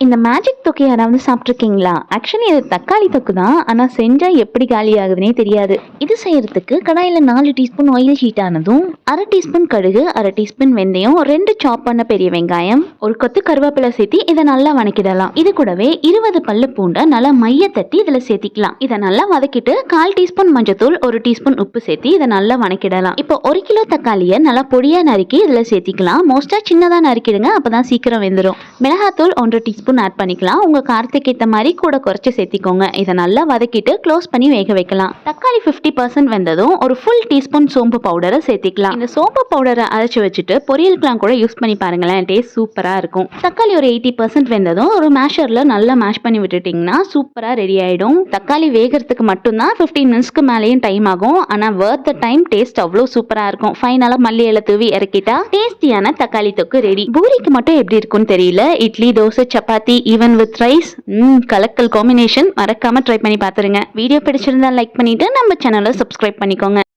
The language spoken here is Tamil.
இந்த மேஜிக் தொக்கை யாராவது சாப்பிட்ருக்கீங்களா? ஆக்சுவலி இது தக்காளி தொக்கு தான். ஆனால் செஞ்சால் எப்படி காலி ஆகுதுன்னே தெரியாது. இது செய்யறதுக்கு கடாயில் 4 டீஸ்பூன் ஆயில் ஹீட் ஆனதும் 1/2 டீஸ்பூன் கடுகு, 1/2 டீஸ்பூன் வெந்தயம், 2 சாப் பண்ண பெரிய வெங்காயம், ஒரு கொத்து கருவேப்பிலை சேர்த்து இதை நல்லா வதக்கிடலாம். இது கூடவே 20 பல்லு பூண்டை நல்லா மைய தட்டி இதில் சேர்த்திக்கலாம். இதை நல்லா வதக்கிட்டு 1/4 டீஸ்பூன் மஞ்சத்தூள், 1 டீஸ்பூன் உப்பு சேர்த்து இதை நல்லா வதக்கிடலாம். இப்போ 1 கிலோ தக்காளியை நல்லா பொடியா நறுக்கி இதில் சேர்த்திக்கலாம். மோஸ்டா சின்னதாக நறுக்கிடுங்க, அப்பதான் சீக்கிரம் வெந்துடும். மிளகாத்தூள் 1 டீஸ்பூன் ஆட் பண்ணிக்கலாம். உங்க காரத்துக்கு ஏற்ற மாதிரி கூட குறைச்சு சேர்த்திக்கோங்க. இதை நல்லா வதக்கிட்டு க்ளோஸ் பண்ணி வேக வைக்கலாம். தக்காளி 50% வெந்ததும் ஒரு ஃபுல் டீஸ்பூன் சோம்பு பவுடரை சேர்த்திக்கலாம். இந்த சோம்பு பவுடரை அரைச்சு வச்சுட்டு பொரியலுக்குலாம் கூட யூஸ் பண்ணி பாருங்களேன், டேஸ்ட் சூப்பரா இருக்கும். தக்காளி ஒரு 80% வெந்ததும் ஒரு மேஷர்ல நல்லா மேஷ் பண்ணி விட்டுட்டீங்கன்னா சூப்பரா ரெடி ஆயிடும். தக்காளி வேகிறதுக்கு மட்டும்தான் 15 மினிட்ஸ்க்கு மேலேயும் டைம் ஆகும். ஆனா வர்த் த டைம், டேஸ்ட் அவ்வளோ சூப்பரா இருக்கும். ஃபைனலா மல்லி இலை தூவி இறக்கிட்டா டேஸ்டியான தக்காளி தொக்கு ரெடி. பூரிக்கு மட்டும் எப்படி இருக்கும்னு தெரியல, idli, dosa, chapati, even with rice, Kalakkal combination. மறக்காம ட்ரை பண்ணி பாத்துருங்க. வீடியோ பிடிச்சிருந்தா லைக் பண்ணிட்டு நம்ம சேனலை சப்ஸ்கிரைப் பண்ணிக்கோங்க.